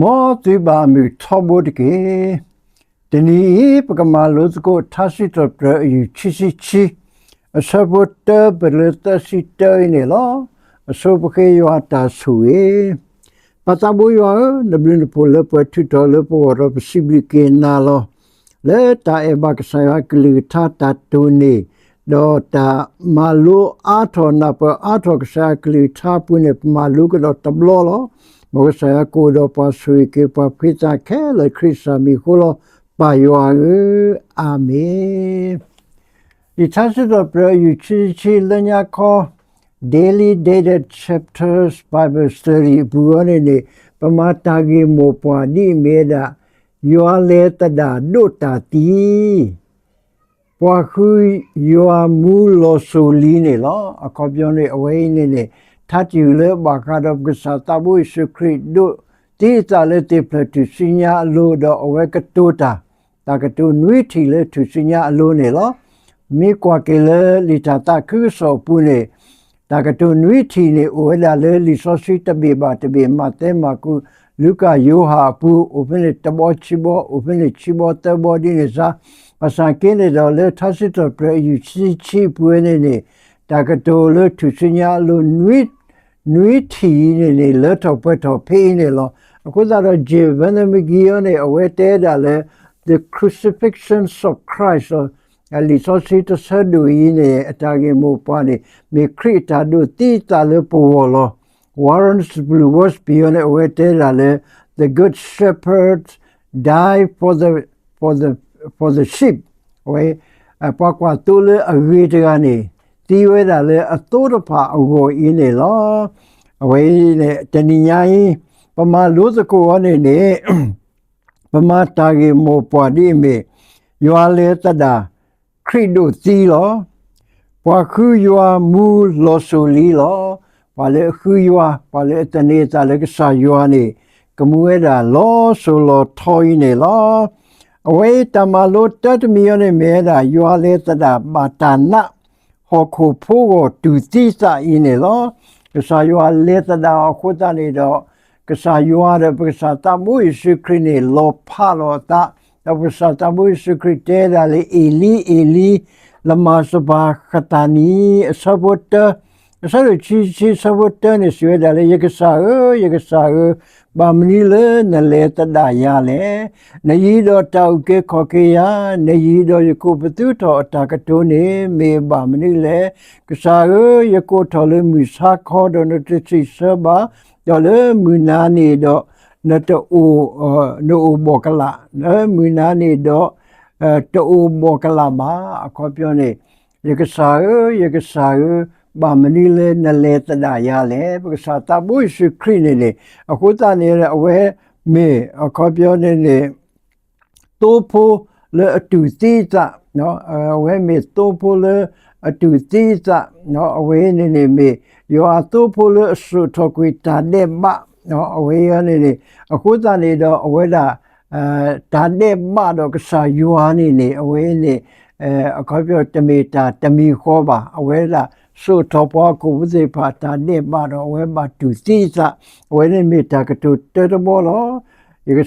မောတိဘာမီထောဘုဒကေတနီပကမာလုစကိုထာစီတပရယူချီစီချီအစဘတ်တဘလတစီတိုင်နေလောအစဘခေယောတာဆူေပတဘူယောနဘလင်ပိုလပထူတော်လပေါ်ရပစီဘလကေနာလောလေတာအဘကဆာကလီထာတာတူနေဒေါ်တာမာလူအာထောနာပအာထောကဆာကလီထာပုနေမာလူကတော့တဘလောလောမောဆာကိုတော့ပါဆွေကေပါဖိတာခဲလေခရစ်စာမီခိုလောပါယောအာမေဒီသတ်တော်ပြယူချီလညာခေါ် daily dated chapters Bible study ဘူရနေပမာတာဂေမောပွားဒီမေဒါယောလေတဒါဒိုတာတီပွားခုယောမူလောဆိုလီနေလောအခေါ်ပြောနေအဝေးနေထာတူလေဘာကတော့ကစားတဘွေစခရစ်ဒိုတီတာလေတေပလတူစညာလိုတော့အဝဲကတိုတာတာကတိုနွေထီလေသူစညာအလိုနေလောမိကွာကေလေလီတာတာခုဆောပူနေတာကတိုနွေထီနေအိုလာလေလီဆောစီတဘေဘာတဘေမတဲမကူလူကာယောဟာပူအိုဖနေတဘောချီဘောအိုဖနေချီဘောတဘောဒီနေစာအစကင်းနေတော့လေသတ်တော်ပြယူချီပွေးနေတာကတိုလေသူစညာလိုနွေထီနေလက်တော့ပွက်တော့ဖေးနေလောအခုတော့ဂျေဗန်မဂီယိုနေအဝဲတဲတာလေ the crucifixion of Christ အလီဆိုစီတဆဒူယင်းနေအတာကေမောပွားနေမေခရစ်တာဒူတီတာလေပေါ်လော Warren's Blue was beyond a way the good shepherd died for the sheep way a pakwa tole a gani ti we da le a to da pha ago in ne lo away ne tani nyai pama lo sa ko ne pama ta ge mo pwa di me ywa le ta da khrit do ti lo pwa khu ywa mu lo so li lo pa le khu ywa pa le tani ta le ka sa ywa ne kamu we da lo so lo thoi ne lo away tamalo tat mi ne me da ywa le ta da ba ta na ho ko pho go tu ti sa in ne lo ka sa ywa le ta da ko ta ne do ka sa ywa de ka sa ta mu su kri ne lo pha lo ta da ka sa ta mu su kri te da le eli lama sa ba khatani sabot sa ru chi sabot ne su da le ye ka sa ba mni le na le ta da ya le na yi do ta u ke kho ke ya na yi do ye ko ptu tho ta ka to ne me ba mni le ka sa ye ko tho le mi sa kho do no ti si sa ba do le mu na ni do na to o no bo ka la na mu na ni do to o bo ka la ba a kho pyo ne ye ka sa ba mani le na le ta da ya le ba sa ta bu su kri ne aku ta ne awe me a kho pyo ne to pho le tu ti ta no awe me to pho le tu ti ta no awe ne me yo a to pho le su tho kwi ta de ba no awe ne aku ta ne do awe da ta de ba do ka sa yo ne awe ne a kho pyo ta mi kho ba awe da so topo ko wuze pa ta ne ba do we ba tu ti sa we ne me ta ka tu te to bo lo ye ka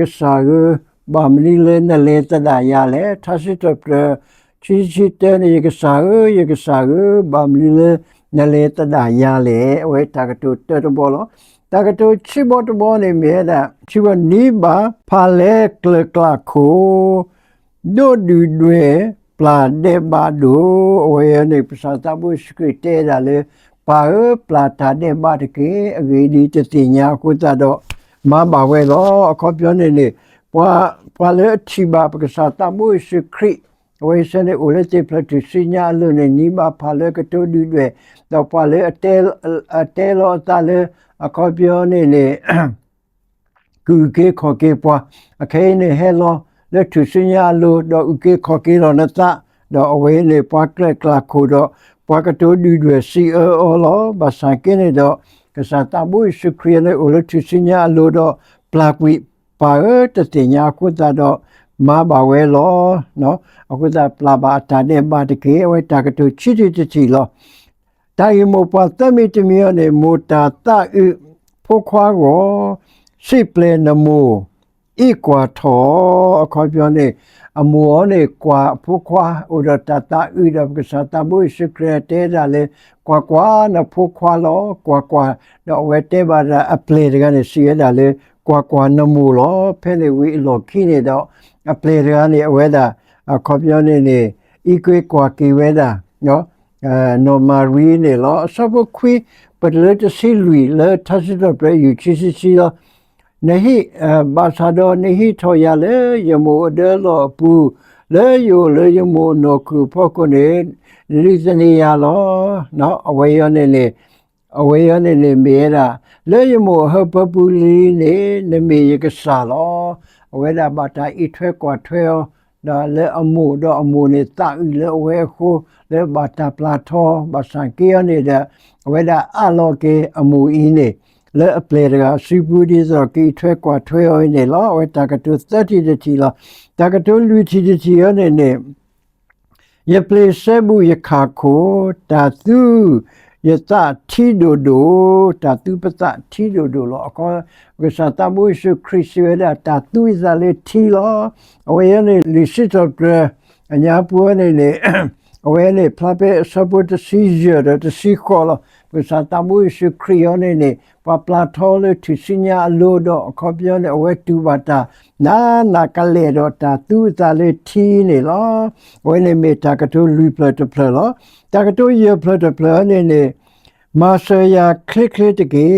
sa ba mni le na le ta da ya le tha si to pre chi te ne ye ka sa ba mni le na le ta da ya le we ta ka tu te to bo lo ta ka tu chi bo to bo ne me da chi bo ni ba pha le kla ko do du dweปลาเดบาดูโอ้ยในภาษาตะบุสกฤตได้เลยปลาปลาตาเดบาตะเกอเวดีจะติญาคุตะดอมาบ่าเวลอขอเปียวนี่ปลาเลชิบาภาษาตะบุสกฤตโอ้ยเสนโอเลติพลติสิญาเลในนี้บาพาเลกะโตดูด้วยดอกปลาเลอเตลอตาเลขอเปียวนี่กูเกขอเกปวอเคนี่เฮลอle tu sinya lo do uke khoke lo na ta do awe le pa kla ko do pa ka to du dwe si o lo ba sa ke ne do ka sa ta bu su kri ne o le tu sinya lo do pla kwi pa ta te nya ko ta do ma ba we lo no aku ta pla ba ta ne ba de ke we ta ka to chi lo ta yi mo pa ta mi te mi ne mo ta u pho khwa go စိပလေနမိုဤကွာထောခေါ်ပြောနေအမောနေကွာဖို့ခွာဥဒတတာဥဒကစတာဘုရှိခရတေဒါလေကွာနဖို့ခွာလောကွာတော့ဝဲတဲပါအပလေကနေစီရတာလေကွာနမိုလောဖဲလေဝီလောခိနေတော့အပလေကနေအဝဲတာခေါ်ပြောနေဤကွာကေဝဲတာနော်နော်မာရီနေလောအစဘခွေပဒလတစီလူလေထပ်တော့ပြယူချီလောနေဟိဘာသာတော်နေဟိထော်ရလေယမိုအဒလောပူလေယိုလေယမိုနောခုဖို့ကိုနေလိစနေရလောနော်အဝေရနေမေရာလေယမိုဟပပူလီနေနမေယကစားလောအဝေဒဘာတာဤထွဲကွာထွဲဒါလေအမှုတော့အမှုနေတာလေအဝဲခိုလေဘာတာပလာထောဘာစံကေရနေတဲ့အဝဲဒါအလောကေအမှုဤနေလေအပလေကစီပူဒီဆိုကီထွဲကွာထွဲရနေလောဝဲတာကတူ30တီလောတာကတူလူတီရနေယပလေဆေဘူးယခါခိုတာသူယတတီဒိုဒိုတာသူပတတီဒိုဒိုလောအကောဝစတာဘုရှခရစ်ဝဲတာသူဇာလေတီလောအဝဲနေလီရှိတော့အညာပူနေအဝဲနေဖလာပေဆပ်တ်စီဂျာတစီခေါ်လောဝစတာဘုရှခရယောနေပပလာထောလေသူစညာလိုတော့အခေါ်ပြောနေအဝဲတူပါတာနာကလေတော့တာသူဇာလေတီနေလောဝဲနေမေတာကတူလူပလတ်ပလလောတာကတူရပလတ်ပလနေမာဆယာခလစ်တကေ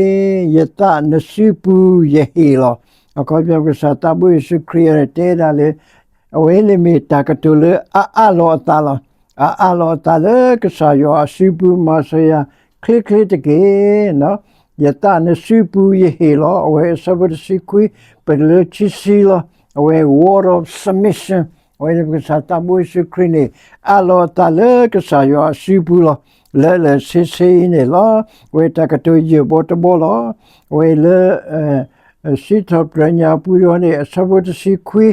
ယတနစီပူယေဟီလောအခေါ်ပြောကစားတဘွေစခရီရတေဒါလေအဝဲနေမေတာကတူလေအလောတာလေကစားယောအစီပူမာဆယာခလစ်တကေနော်ယတနစီပူယေဟီလောအဝဲဆဘတ်စီကွီပလချီစီလောအဝဲ war of submission ဝဲကစားတဘွေစခရီနေအလောတာလေကစားယောအစီပူလောလေစီနေလောဝေတကတူရဘောတဘောလောဝေလေစီထပညာပူရောနေအစဘတ်စီခွေ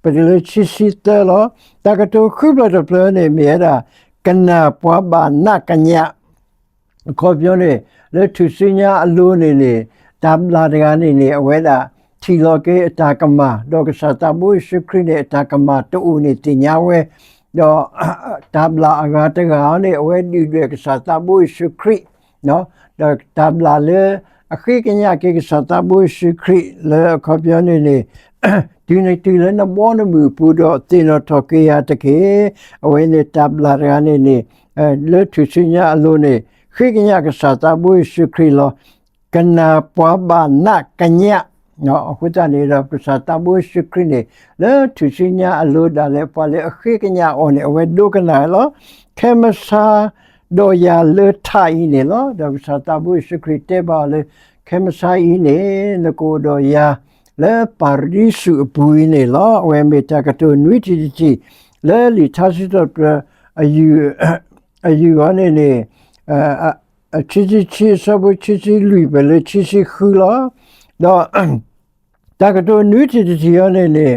ပဒလချီစီတလောတကတူခုဘလပလနေမြေရာကနာပွားပါနကညာခေါ်ပြောနေလေသူစညာအလိုနေတမ်လာတကနေအဝဲတာထီလောကေအတာကမဒေါကစတာဘုရှိခရနေအတာကမတူနေတင်ညာဝဲတော့တဘလာအဂတ်ကနေအဝဲဒီတွေကစားတဘွေရှိခရီနော်တော့တဘလာလေအခီကညာကေကစားတဘွေရှိခရီလေခေါ်ပြနေဒီနေ့တီလည်းနဘောနမူပူတော့တင်တော့ထော်ကေရတကေအဝဲနေတဘလာရကနေလေသူစညာအလိုနေခိကညာကစားတဘွေရှိခရီလောကနာပွားပါနကညာနော်အခုတည်းတော့ပစတာဘုရှိခရနေလေသူစညာအလို့ဒါလည်းပါလေအခက်ညာအော်နေအဝဲဒုကနာလောခေမစာဒိုယာလေထိုင်နေလောဒါပစတာဘုရှိခရတေပါလေခေမစာဤနေနကိုဒိုယာလေပါရီစုဘူနေလောဝဲမေတကတူနွိတီတီလေလီသာစီတော့အယူအနေနဲ့ချီဆဘချီလူပဲလေချီခူလောတော့တကတူနွိတီတီရနေ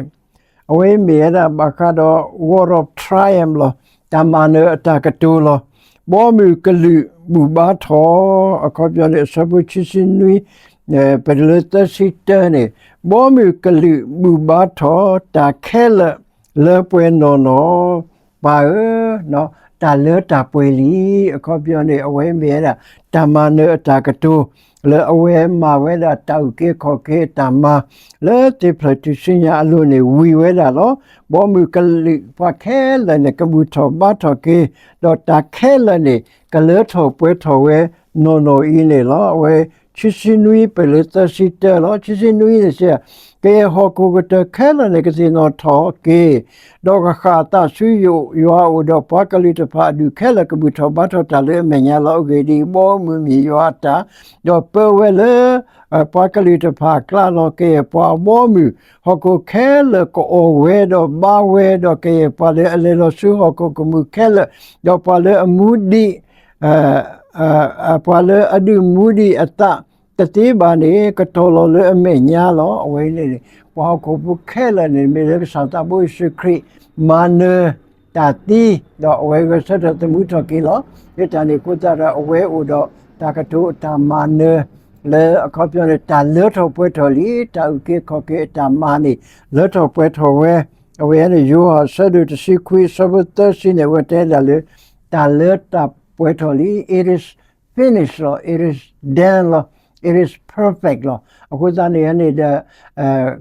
အဝဲမေရဘခါတော့ war of triumph လောတမန်တကတူလောဘောမူကလူဘူဘာထောအခေါ်ပြလေဆဘချီနွိပဒလတစီတနေဘောမူကလူဘူဘာထောတာခဲလေပွဲနော်ပါနော်တာလေတာပွဲလီအခေါ်ပြနေအဝဲမေရတမန်တကတူလေအဝဲမှာဝဲတာတောက်ကေခေါ်ကေတမလေတိပလတိစညာအလို့နေဝီဝဲတာလောဘောမူကလိဖခဲလနေကဘူထောဘာထောကေတော့တာခဲလနေကလေထောပွဲထောဝဲနော်ဤနေလောဝဲချစ်စနွေပလတစီတလောချစ်စနွေနေစကေဟောကိုကတခဲလနေကစီနော်ထောကေတော့ခါတာဆွေယောအိုတော့ပကလိတဖာဒုခဲလကဘူထောဘာထောတလေမညာလောကေဒီဘောမူမီယောတာတော့ပဝဲလေပကလိတဖာကလာလောကေပွားဘောမူဟောကိုခဲလကိုဝဲတော့ဘာဝဲတော့ကေပါလေအလေလောဆူဟောကိုကမူခဲလတော့ပါလေအမှုဒီပါလေအဒူမူဒီအတတတိဘာနေကတော်လောလေအမေညာလောအဝဲနေပွားကိုပုခဲလနေမေလေစတာဘုရှိခရီမာနတာတီတော့အဝဲကဆက်တဲ့မှုတော်ကီလောဒီတန်ကိုကြရအဝဲဦးတော့တာကတုတာမာန le akopione ta leto pueto li ta uke koke ta mani leto pueto we ne you are said to see qui sabota sine wete le ta leta pueto li it is finished lo it is done lo it is perfect lo akoda ne ne de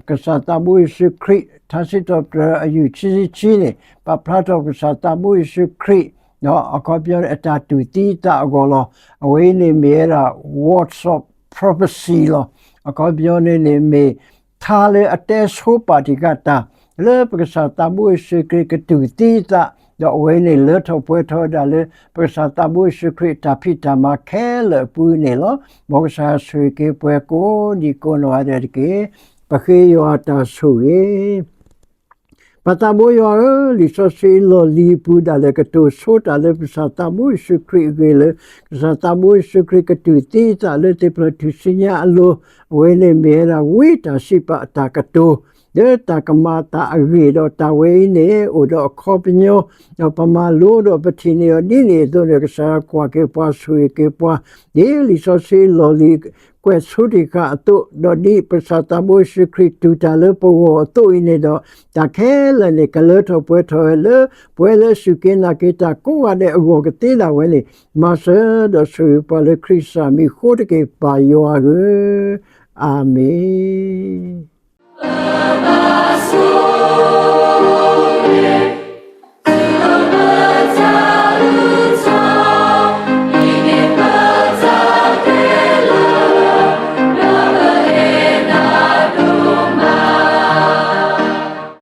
kasata bu su kri tasito yu chi ne pa plato kasata bu su kri no akopione ta tu ti ta golo we ne mera whatsapp prophecy lo akopione ne me thale ates ho patikata le kasata bu su kri ke tu ti ta do we ne le to pueto da le kasata bu su kri ta pita ma ke le pu ne lo mo sa su ke pue ko ni ko no ade ke pa ke yo ata su e Patamu yo li so si lo li pu da le ka tu so da le sa tamu su kri le sa tamu su kri ka tu ti ta le te pro tu sinya lo we ne me ra we ta si pa ta ka tu de ta ka ma ta a ri do ta we ne o do ko pnyo no pa ma lo do pa ti ne ni ne do le ka sa kwa ke pa su ke pa de li so si lo li que sudika to do di persata bo secret tu ta le po to ine do ta khele ne kale to pueto le puele sukena kita ko ade go ke la we ma se do su pa le krista mi khode ke pa yo age amen